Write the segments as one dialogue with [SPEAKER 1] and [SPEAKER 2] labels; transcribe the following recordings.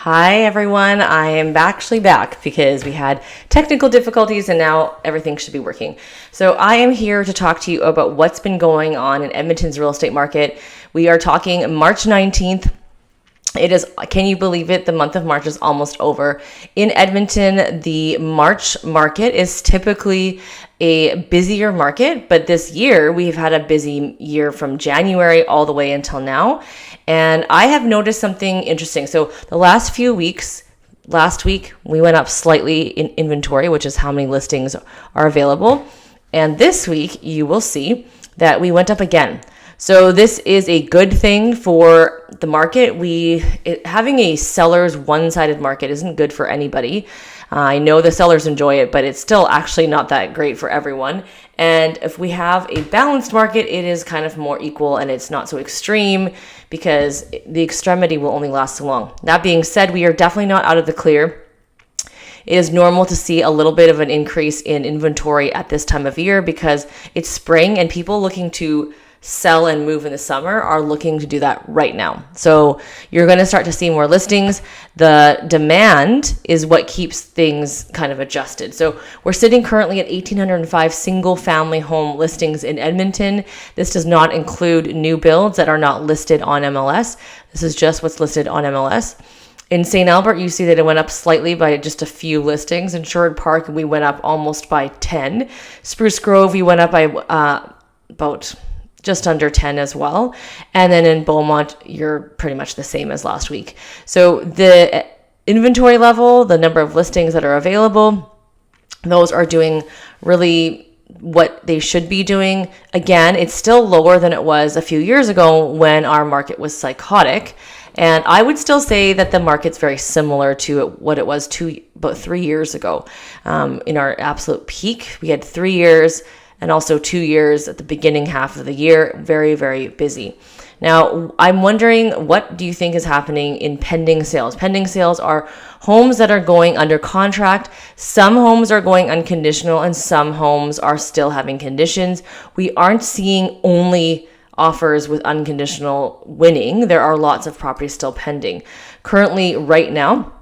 [SPEAKER 1] Hi everyone, I am actually back because we had technical difficulties and now everything should be working. So I am here to talk to you about what's been going on in Edmonton's real estate market. We are talking March 19th. It is, can you believe it? The month of March is almost over. In Edmonton, the March market is typically a busier market, but this year we've had a busy year from January all the way until now. And I have noticed something interesting. So the last few weeks, last week, we went up slightly in inventory, which is how many listings are available. And this week, you will see that we went up again. So this is a good thing for the market. Having a seller's one-sided market isn't good for anybody. I know the sellers enjoy it, but it's still actually not that great for everyone. And if we have a balanced market, it is kind of more equal and it's not so extreme because the extremity will only last so long. That being said, we are definitely not out of the clear. It is normal to see a little bit of an increase in inventory at this time of year because it's spring and people looking to sell and move in the summer are looking to do that right now. So you're going to start to see more listings. The demand is what keeps things kind of adjusted. So we're sitting currently at 1,805 single family home listings in Edmonton. This does not include new builds that are not listed on MLS. This is just what's listed on MLS. In St. Albert, you see that it went up slightly by just a few listings. In Sherwood Park, we went up almost by 10. Spruce Grove, we went up by about just under 10 as well. And then in Beaumont, you're pretty much the same as last week. So the inventory level, the number of listings that are available, those are doing really what they should be doing. Again, it's still lower than it was a few years ago when our market was psychotic. And I would still say that the market's very similar to what it was about 3 years ago. In our absolute peak, we had 3 years and also 2 years at the beginning half of the year, very, very busy. Now, I'm wondering, what do you think is happening in pending sales? Pending sales are homes that are going under contract. Some homes are going unconditional and some homes are still having conditions. We aren't seeing only offers with unconditional winning. There are lots of properties still pending. Currently, right now,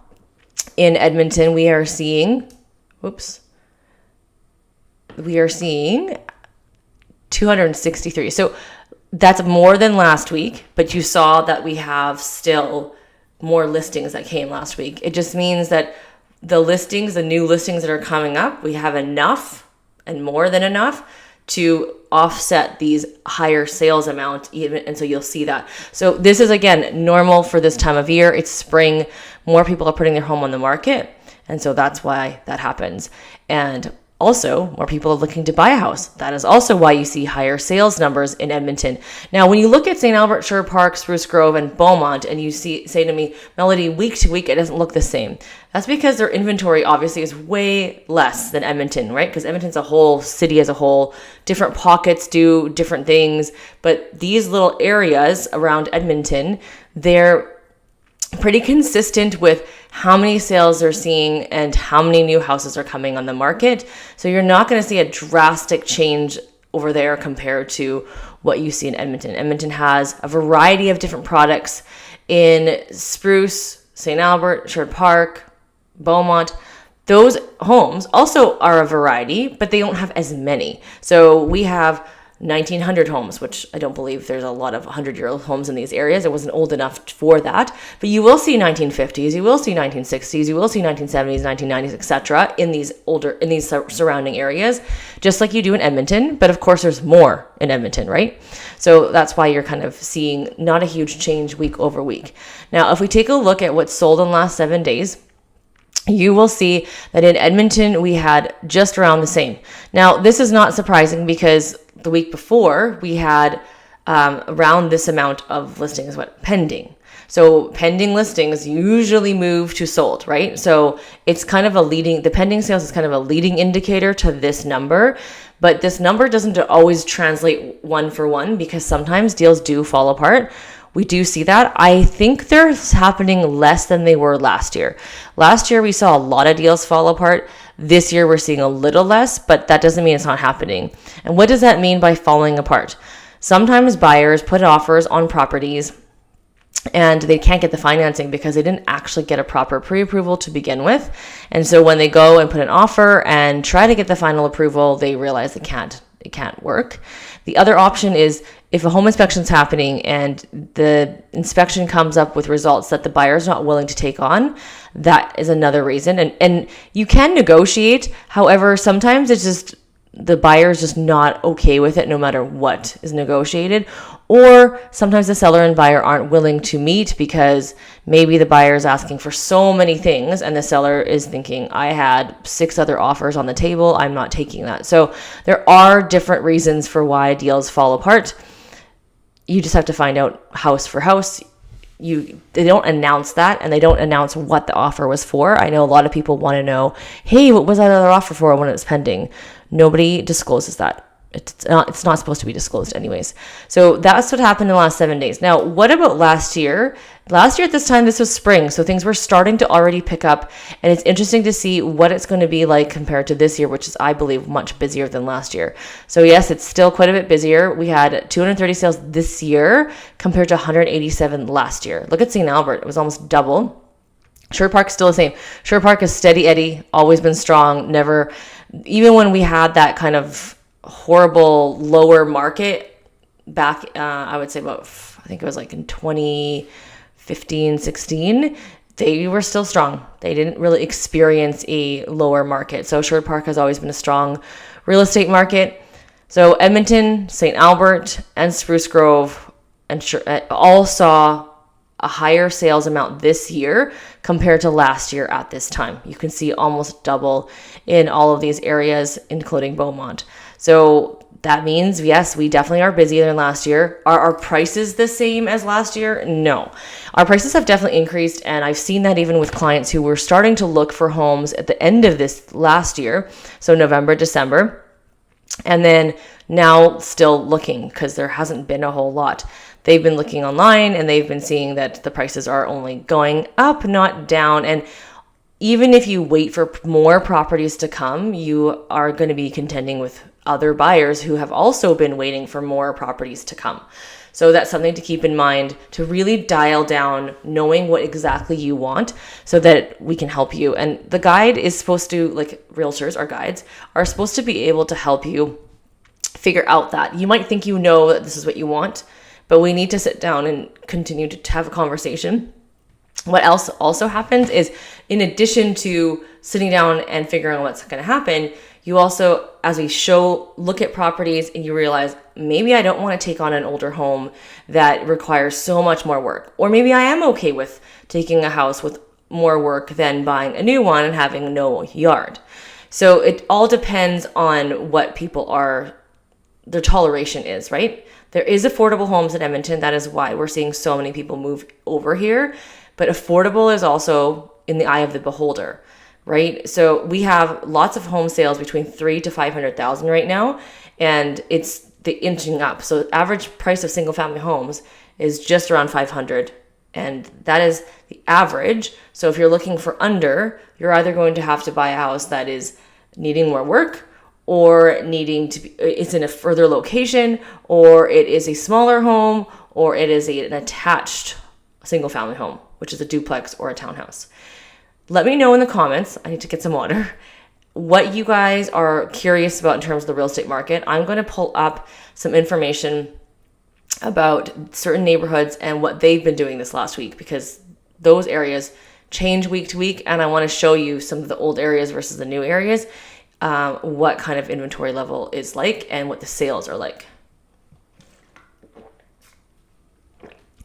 [SPEAKER 1] in Edmonton, we are seeing 263. So that's more than last week, but you saw that we have still more listings that came last week. It just means that the new listings that are coming up, we have enough and more than enough to offset these higher sales amount, and so you'll see that. So this is, again, normal for this time of year. It's spring. More people are putting their home on the market, and so that's why that happens. And also, more people are looking to buy a house. That is also why you see higher sales numbers in Edmonton. Now, when you look at St. Albert, Sherwood Park, Spruce Grove, and Beaumont, and you say to me, Melody, week to week, it doesn't look the same. That's because their inventory obviously is way less than Edmonton, right? Because Edmonton's a whole city as a whole. Different pockets do different things. But these little areas around Edmonton, they're pretty consistent with how many sales they're seeing and how many new houses are coming on the market. So you're not going to see a drastic change over there compared to what you see in Edmonton. Edmonton has a variety of different products. In Spruce, St. Albert, Sherwood Park, Beaumont, those homes also are a variety, but they don't have as many. So we have 1900 homes, which I don't believe there's a lot of 100-year-old homes in these areas. It wasn't old enough for that. But you will see 1950s, you will see 1960s, you will see 1970s, 1990s, etc. in these surrounding areas, just like you do in Edmonton. But of course, there's more in Edmonton, right? So that's why you're kind of seeing not a huge change week over week. Now, if we take a look at what's sold in the last 7 days, you will see that in Edmonton, we had just around the same. Now, this is not surprising because the week before we had around this amount of listings pending. So pending listings usually move to sold, right? So it's kind of the pending sales is kind of a leading indicator to this number, but this number doesn't always translate one for one because sometimes deals do fall apart. We do see that. I think they're happening less than they were last year. Last year, we saw a lot of deals fall apart. This year, we're seeing a little less, but that doesn't mean it's not happening. And what does that mean by falling apart? Sometimes buyers put offers on properties and they can't get the financing because they didn't actually get a proper pre-approval to begin with. And so when they go and put an offer and try to get the final approval, they realize it can't work. The other option is if a home inspection is happening and the inspection comes up with results that the buyer is not willing to take on, that is another reason. And you can negotiate. However, sometimes it's just the buyer is just not okay with it no matter what is negotiated. Or sometimes the seller and buyer aren't willing to meet because maybe the buyer is asking for so many things and the seller is thinking, I had 6 other offers on the table, I'm not taking that. So there are different reasons for why deals fall apart. You just have to find out house for house. They don't announce that, and they don't announce what the offer was for. I know a lot of people want to know, hey, what was that other offer for when it was pending? Nobody discloses that. It's not supposed to be disclosed anyways. So that's what happened in the last 7 days. Now, what about last year? Last year at this time, this was spring, so things were starting to already pick up, and it's interesting to see what it's going to be like compared to this year, which is, I believe, much busier than last year. So yes, it's still quite a bit busier. We had 230 sales this year compared to 187 last year. Look at St. Albert. It was almost double. Sherwood Park is still the same. Sherwood Park is steady Eddie, always been strong, never, even when we had that kind of horrible lower market back, I would say about, I think it was like in 2015, 16, they were still strong. They didn't really experience a lower market. So Sherwood Park has always been a strong real estate market. So Edmonton, St. Albert, and Spruce Grove all saw a higher sales amount this year compared to last year at this time. You can see almost double in all of these areas, including Beaumont. So that means, yes, we definitely are busier than last year. Are our prices the same as last year? No. Our prices have definitely increased, and I've seen that even with clients who were starting to look for homes at the end of this last year, so November, December, and then now still looking because there hasn't been a whole lot. They've been looking online and they've been seeing that the prices are only going up, not down. And even if you wait for more properties to come, you are going to be contending with other buyers who have also been waiting for more properties to come. So that's something to keep in mind, to really dial down knowing what exactly you want so that we can help you. And the guide is supposed to, like realtors, our guides, are supposed to be able to help you figure out that. You might think you know that this is what you want, but we need to sit down and continue to have a conversation. What else also happens is, in addition to sitting down and figuring out what's going to happen, you also, as we look at properties and you realize, maybe I don't want to take on an older home that requires so much more work. Or maybe I am okay with taking a house with more work than buying a new one and having no yard. So it all depends on what their toleration is, right? There is affordable homes in Edmonton. That is why we're seeing so many people move over here. But affordable is also in the eye of the beholder, right? So we have lots of home sales between 300,000 to 500,000 right now, and it's the inching up. So the average price of single family homes is just around 500, and that is the average. So if you're looking for under, you're either going to have to buy a house that is needing more work, or it's in a further location, or it is a smaller home, or it is an attached single family home, which is a duplex or a townhouse. Let me know in the comments, I need to get some water, what you guys are curious about in terms of the real estate market. I'm going to pull up some information about certain neighborhoods and what they've been doing this last week, because those areas change week to week, and I want to show you some of the old areas versus the new areas, what kind of inventory level is like and what the sales are like.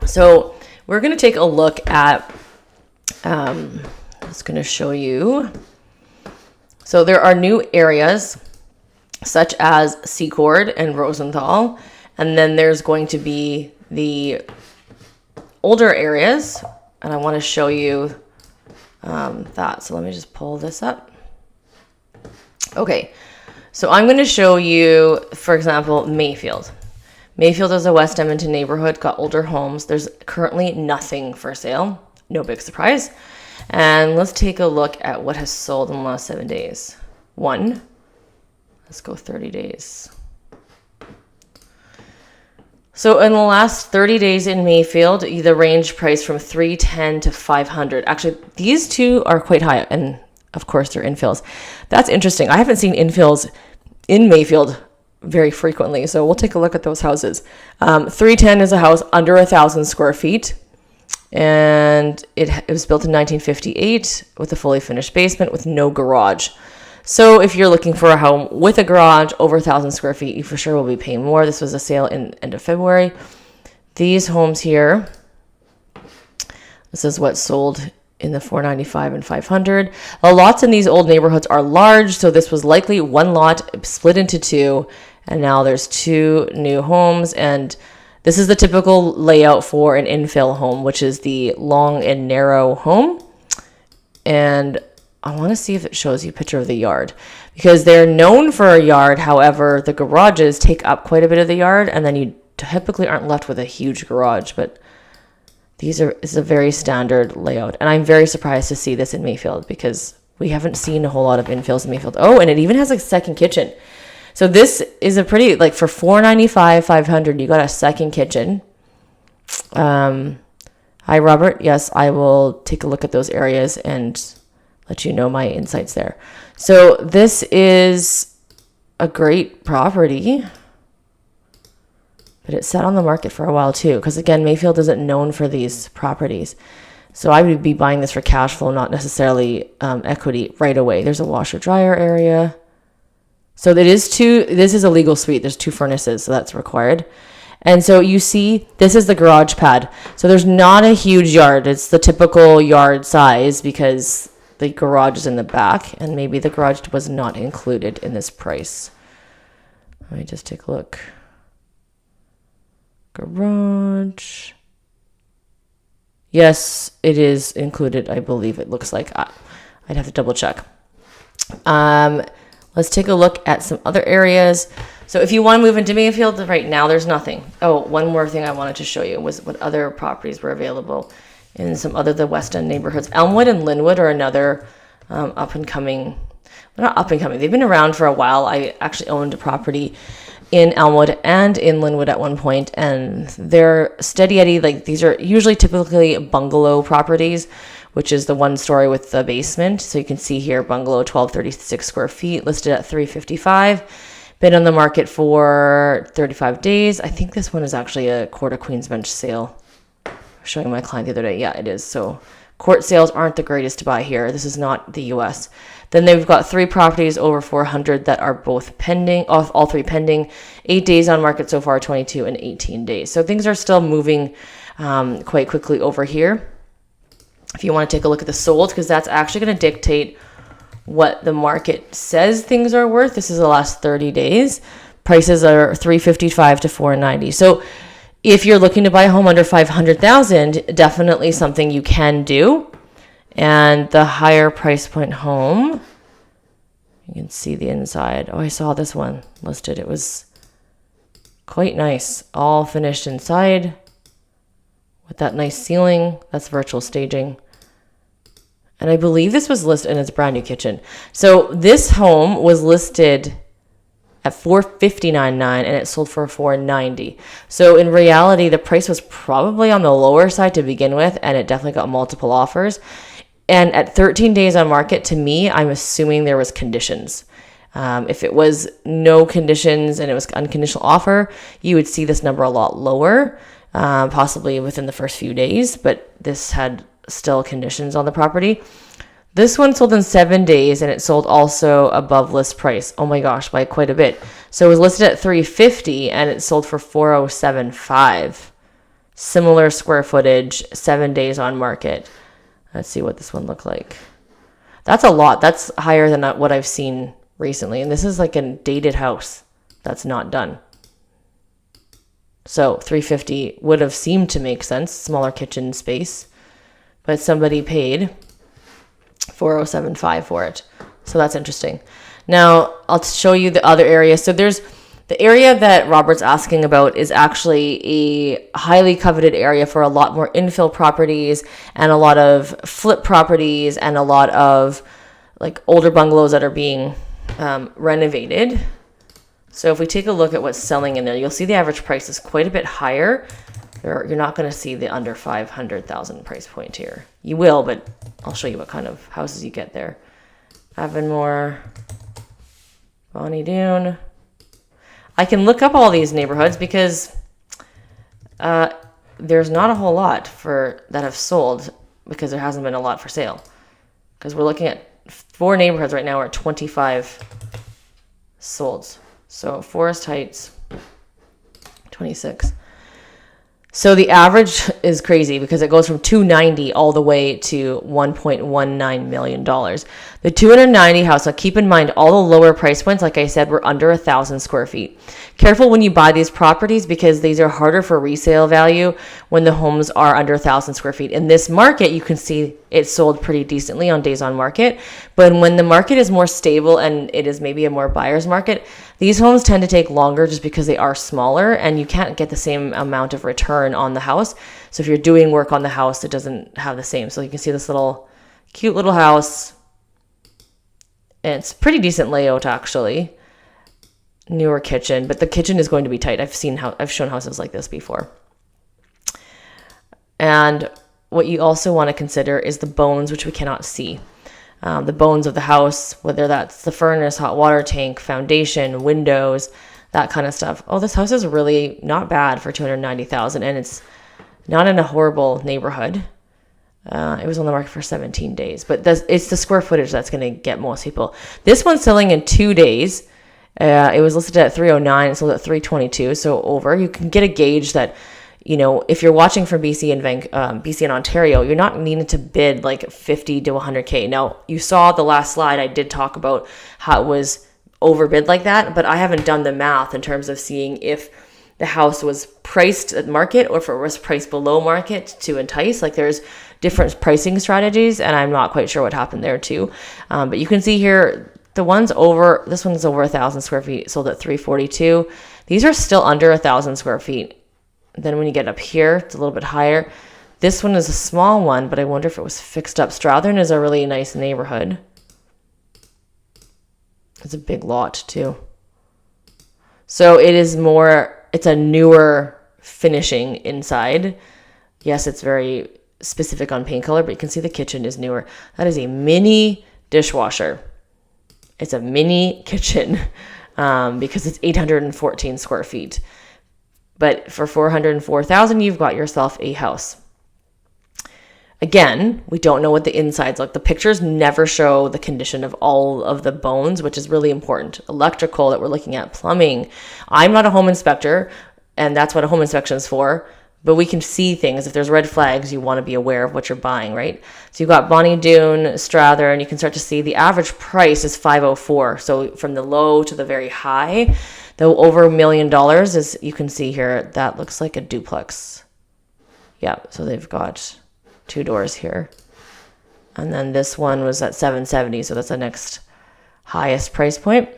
[SPEAKER 1] So we're going to take a look at, I'm just going to show you. So there are new areas such as Secord and Rosenthal, and then there's going to be the older areas, and I want to show you that. So let me just pull this up. Okay, so I'm going to show you, for example, Mayfield. Mayfield is a West Edmonton neighborhood, got older homes. There's currently nothing for sale. No big surprise. And let's take a look at what has sold in the last 7 days. Let's go 30 days. So in the last 30 days in Mayfield, the range price from 310 to 500. Actually, these two are quite high, and of course they're infills. That's interesting. I haven't seen infills in Mayfield very frequently, so we'll take a look at those houses. 310 is a house under 1,000 square feet, and it was built in 1958 with a fully finished basement with no garage. So if you're looking for a home with a garage over 1,000 square feet, you for sure will be paying more. This was a sale in end of February. These homes here, this is what sold in the 495 and 500. The lots in these old neighborhoods are large, so this was likely one lot split into two, and now there's two new homes, and this is the typical layout for an infill home, which is the long and narrow home. And I want to see if it shows you a picture of the yard, because they're known for a yard. However, the garages take up quite a bit of the yard, and then you typically aren't left with a huge garage. But this is a very standard layout, and I'm very surprised to see this in Mayfield because we haven't seen a whole lot of infills in Mayfield. Oh, and it even has a second kitchen. So this is a pretty, like, for $495, $500, you got a second kitchen. Hi, Robert. Yes, I will take a look at those areas and let you know my insights there. So this is a great property, but it sat on the market for a while too, because again, Mayfield isn't known for these properties. So I would be buying this for cash flow, not necessarily equity right away. There's a washer dryer area. So this is a legal suite. There's 2 furnaces, so that's required. And so you see, this is the garage pad. So there's not a huge yard. It's the typical yard size because the garage is in the back, and maybe the garage was not included in this price. Let me just take a look. Garage. Yes, it is included, I believe it looks like. I'd have to double check. Let's take a look at some other areas. So if you want to move into Mayfield, right now there's nothing. Oh, one more thing I wanted to show you was what other properties were available in some other the West End neighborhoods. Elmwood and Linwood are another up and coming. Well, not up and coming. They've been around for a while. I actually owned a property in Elmwood and in Linwood at one point, and they're steady Eddie. Like, these are usually typically bungalow properties, which is the one story with the basement. So you can see here, bungalow, 1,236 square feet, listed at $355. Been on the market for 35 days. I think this one is actually a Court of Queen's Bench sale. Showing my client the other day. Yeah, it is. So court sales aren't the greatest to buy here. This is not the US. Then they've got 3 properties over 400 that are both pending, all 3 pending. 8 days on market so far, 22 and 18 days. So things are still moving quite quickly over here. If you want to take a look at the sold, because that's actually going to dictate what the market says things are worth. This is the last 30 days. Prices are $355 to $490. So if you're looking to buy a home under $500,000, definitely something you can do. And the higher price point home, you can see the inside. Oh, I saw this one listed. It was quite nice. All finished inside with that nice ceiling. That's virtual staging. And I believe this was listed in its brand new kitchen. So this home was listed at $459.9 and it sold for $490. So in reality, the price was probably on the lower side to begin with, and it definitely got multiple offers. And at 13 days on market, to me, I'm assuming there was conditions. If it was no conditions and it was unconditional offer, you would see this number a lot lower, possibly within the first few days, but this had still conditions on the property. This one sold in 7 days, and it sold also above list price. Oh my gosh, by quite a bit. So it was listed at $350 and it sold for $407.5. Similar square footage, 7 days on market. Let's see what this one looked like. That's a lot. That's higher than what I've seen recently. And this is like a dated house that's not done. So $350 would have seemed to make sense. Smaller kitchen space. But somebody paid $407.5 for it. So that's interesting. Now I'll show you the other area. So there's the area that Robert's asking about is actually a highly coveted area for a lot more infill properties and a lot of flip properties and a lot of like older bungalows that are being renovated. So if we take a look at what's selling in there, you'll see the average price is quite a bit higher. You're not going to see the under 500,000 price point here. You will, but I'll show you what kind of houses you get there. Avonmore, Bonnie Doon. I can look up all these neighborhoods because there's not a whole lot that have sold because there hasn't been a lot for sale. Because we're looking at 4 neighborhoods right now are 25 sold. So Forest Heights, 26. So the average is crazy because it goes from $290 all the way to $1.19 million. The 290 house, now keep in mind all the lower price points, like I said, were under 1,000 square feet. Careful when you buy these properties because these are harder for resale value when the homes are under 1,000 square feet. In this market, you can see it sold pretty decently on days on market. But when the market is more stable and it is maybe a more buyer's market, these homes tend to take longer just because they are smaller and you can't get the same amount of return on the house. So if you're doing work on the house, it doesn't have the same. So you can see this cute little house. And it's pretty decent layout actually. Newer kitchen, but the kitchen is going to be tight. I've shown houses like this before. And what you also want to consider is the bones, which we cannot see. The bones of the house, whether that's the furnace, hot water tank, foundation, windows, that kind of stuff. Oh, this house is really not bad for $290,000, and it's not in a horrible neighborhood. It was on the market for 17 days, but it's the square footage that's going to get most people. This one's selling in 2 days. It was listed at 309, it sold at 322, so over. You can get a gauge that, if you're watching from BC and Ontario, you're not needing to bid like 50 to 100K. Now, you saw the last slide, I did talk about how it was overbid like that, but I haven't done the math in terms of seeing if the house was priced at market or if it was priced below market to entice. Like there's different pricing strategies, and I'm not quite sure what happened there too. But you can see here, this one's over 1,000 square feet, sold at 342. These are still under 1,000 square feet. Then when you get up here, it's a little bit higher. This one is a small one, but I wonder if it was fixed up. Strathern is a really nice neighborhood. It's a big lot too. So it's a newer finishing inside. Yes, it's very specific on paint color, but you can see the kitchen is newer. That is a mini dishwasher. It's a mini kitchen because it's 814 square feet. But for $404,000, you've got yourself a house. Again, we don't know what the insides look. The pictures never show the condition of all of the bones, which is really important. Electrical that we're looking at, plumbing. I'm not a home inspector, and that's what a home inspection is for. But we can see things. If there's red flags, you want to be aware of what you're buying, right? So you've got Bonnie Doon, Strathern, and you can start to see the average price is $504. So from the low to the very high, though over $1 million, as you can see here, that looks like a duplex. Yeah, so they've got 2 doors here. And then this one was at $770, so that's the next highest price point.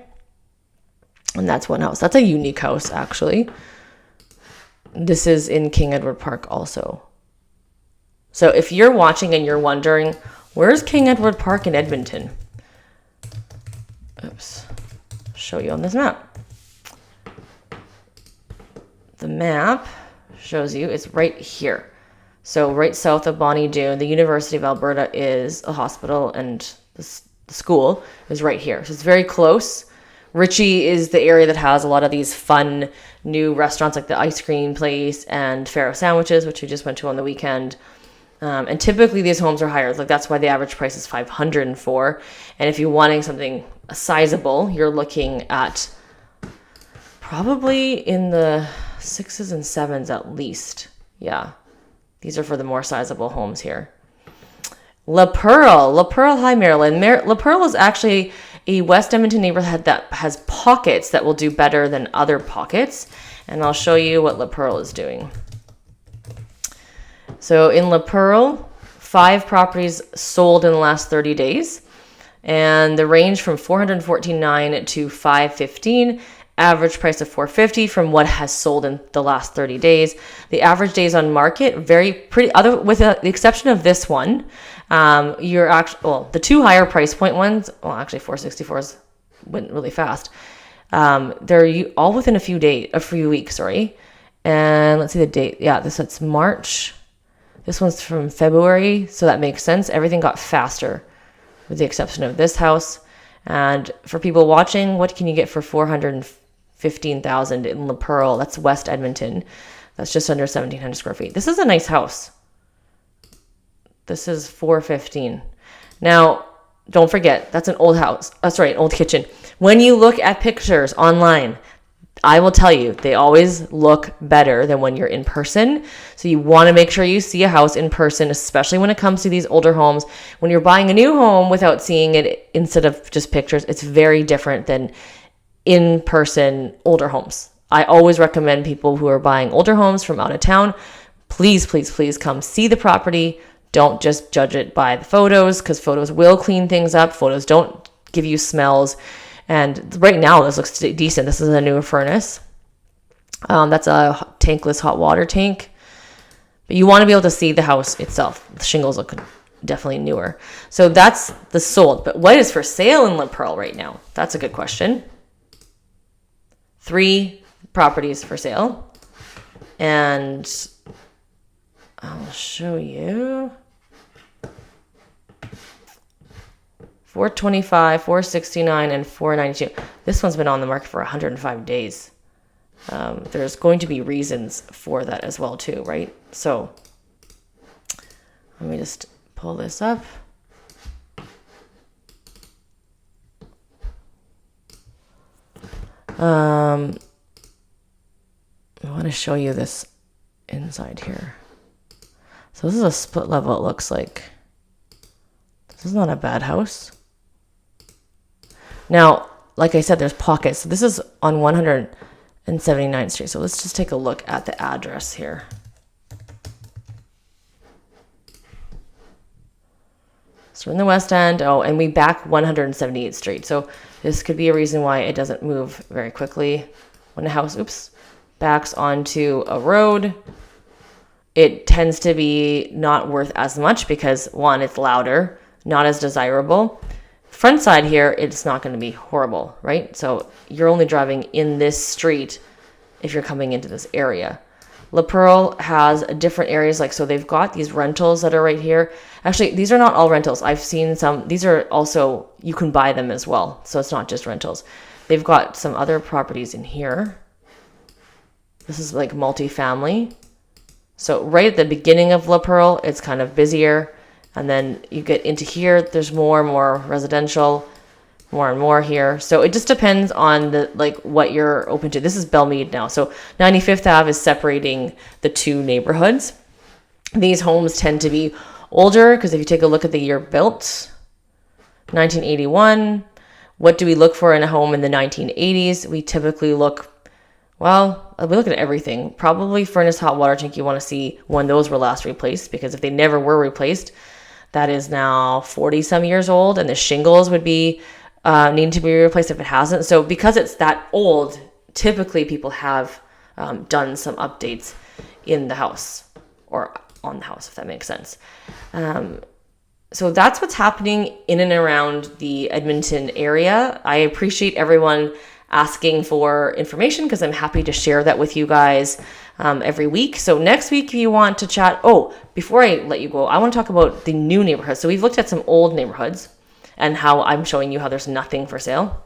[SPEAKER 1] And that's one house. That's a unique house, actually. This is in King Edward Park also. So if you're watching and you're wondering, where's King Edward Park in Edmonton? Oops. I'll show you on this map. The map shows you it's right here. So right south of Bonnie Doon, the University of Alberta is a hospital, and the school is right here. So it's very close. Ritchie is the area that has a lot of these fun new restaurants like the ice cream place and Faro sandwiches, which we just went to on the weekend. And typically these homes are higher. Like that's why the average price is $504. And if you're wanting something sizable, you're looking at probably in the 6s and 7s at least. Yeah. These are for the more sizable homes here. La Pearl, hi Maryland. La Pearl is actually a West Edmonton neighborhood that has pockets that will do better than other pockets. And I'll show you what La Pearl is doing. So in La Pearl, 5 properties sold in the last 30 days. And the range from $414,900 to $515,000. Average price of $450,000 from what has sold in the last 30 days. The average days on market, very pretty, with the exception of this one. The 2 higher price point ones, well, actually 464s went really fast. They're all within a few weeks, sorry. And let's see the date. Yeah, that's March. This one's from February, so that makes sense. Everything got faster with the exception of this house. And for people watching, what can you get for $415,000 in La Pearl? That's West Edmonton. That's just under 1,700 square feet. This is a nice house. This is $415,000. Now, don't forget, that's an old house. An old kitchen. When you look at pictures online, I will tell you, they always look better than when you're in person. So you want to make sure you see a house in person, especially when it comes to these older homes. When you're buying a new home without seeing it instead of just pictures, it's very different than in-person older homes. I always recommend people who are buying older homes from out of town, please, please, please come see the property. Don't just judge it by the photos, because photos will clean things up. Photos don't give you smells. And right now, this looks decent. This is a newer furnace. That's a tankless hot water tank. But you want to be able to see the house itself. The shingles look definitely newer. So that's the sold. But what is for sale in La Pearl right now? That's a good question. 3 properties for sale. And I'll show you. 425, 469, and 492. This one's been on the market for 105 days. There's going to be reasons for that as well too, right? So let me just pull this up. I want to show you this inside here. So this is a split level, it looks like. This is not a bad house. Now, like I said, there's pockets. So this is on 179th Street. So let's just take a look at the address here. So we're in the West End. Oh, and we back 178th Street. So this could be a reason why it doesn't move very quickly. When a house, backs onto a road, it tends to be not worth as much because, one, it's louder, not as desirable. Front side here, it's not going to be horrible, right? So you're only driving in this street if you're coming into this area. La Pearl has different areas, so they've got these rentals that are right here. Actually, these are not all rentals. I've seen some. These are also, you can buy them as well. So it's not just rentals. They've got some other properties in here. This is like multifamily. So right at the beginning of La Pearl, it's kind of busier. And then you get into here, there's more and more residential, more and more here. So it just depends on what you're open to. This is Belmead now. So 95th Ave is separating the two neighborhoods. These homes tend to be older because if you take a look at the year built, 1981. What do we look for in a home in the 1980s? We typically look, we look at everything. Probably furnace, hot water tank, you want to see when those were last replaced, because if they never were replaced, that is now 40 some years old, and the shingles would be need to be replaced if it hasn't. So because it's that old, typically people have done some updates in the house or on the house, if that makes sense. So that's what's happening in and around the Edmonton area. I appreciate everyone asking for information because I'm happy to share that with you guys every week. So next week, if you want to chat, before I let you go, I want to talk about the new neighborhoods. So we've looked at some old neighborhoods and how I'm showing you how there's nothing for sale.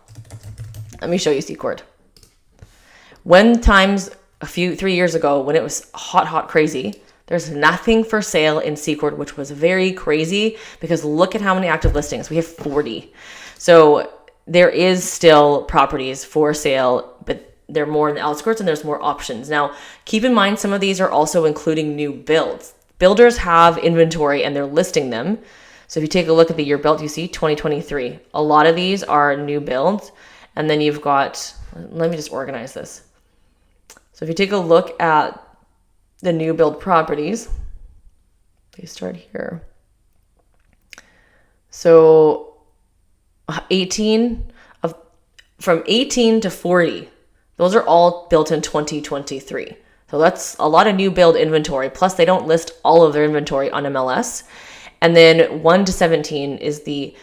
[SPEAKER 1] Let me show you Secord. When times 3 years ago, when it was hot, crazy, there's nothing for sale in Secord, which was very crazy because look at how many active listings. We have 40. So there is still properties for sale, but they're more in the outskirts and there's more options. Now, keep in mind, some of these are also including new builds. Builders have inventory and they're listing them. So if you take a look at the year built, you see 2023. A lot of these are new builds. And then you've got, let me just organize this. So if you take a look at the new build properties, they start here. So from 18 to 40, those are all built in 2023. So that's a lot of new build inventory. Plus they don't list all of their inventory on MLS. And then 1 to 17 is the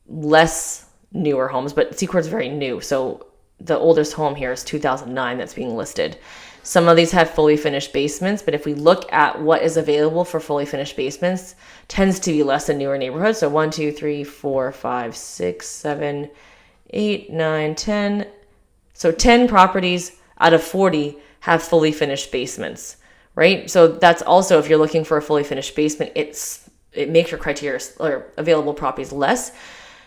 [SPEAKER 1] less newer homes, but Secord's very new. So the oldest home here is 2009 that's being listed. Some of these have fully finished basements, but if we look at what is available for fully finished basements, tends to be less in newer neighborhoods. So 1, 2, 3, 4, 5, 6, 7, 8, 9, 10. So 10 properties out of 40 have fully finished basements, right? So that's also, if you're looking for a fully finished basement, it makes your criteria or available properties less.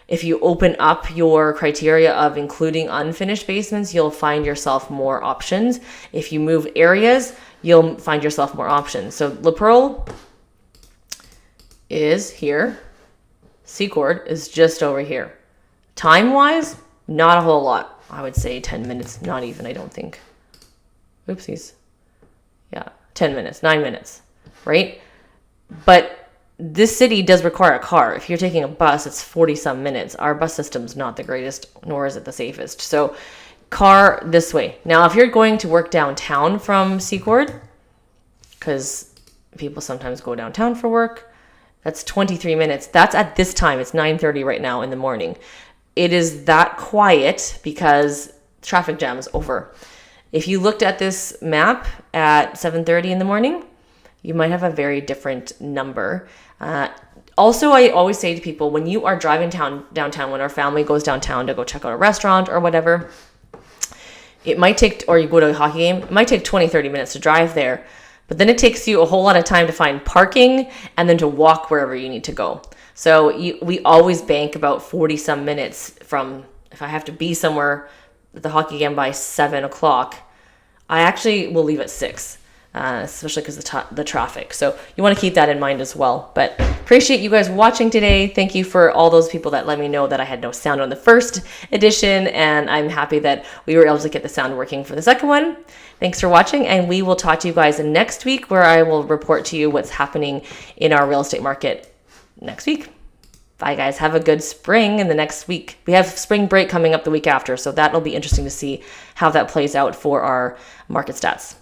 [SPEAKER 1] If you open up your criteria of including unfinished basements, you'll find yourself more options. If you move areas, you'll find yourself more options. So La Pearl is here. Secord is just over here. Time-wise, not a whole lot. I would say 10 minutes, not even, I don't think. Oopsies. Yeah, 10 minutes, 9 minutes, right? But this city does require a car. If you're taking a bus, it's 40 some minutes. Our bus system's not the greatest, nor is it the safest. So car this way. Now, if you're going to work downtown from Secord, because people sometimes go downtown for work, that's 23 minutes. That's at this time. It's 9:30 right now in the morning. It is that quiet because traffic jam is over. If you looked at this map at 7:30 in the morning, you might have a very different number. Also, I always say to people, when you are driving downtown, when our family goes downtown to go check out a restaurant or whatever, it might take, or you go to a hockey game, it might take 20, 30 minutes to drive there. But then it takes you a whole lot of time to find parking and then to walk wherever you need to go. So we always bank about 40 some minutes from, if I have to be somewhere at the hockey game by 7 o'clock, I actually will leave at 6. Especially because the traffic. So you want to keep that in mind as well. But appreciate you guys watching today. Thank you for all those people that let me know that I had no sound on the first edition, and I'm happy that we were able to get the sound working for the second one. Thanks for watching, and we will talk to you guys next week, where I will report to you what's happening in our real estate market next week. Bye guys, have a good spring in the next week. We have spring break coming up the week after, so that'll be interesting to see how that plays out for our market stats.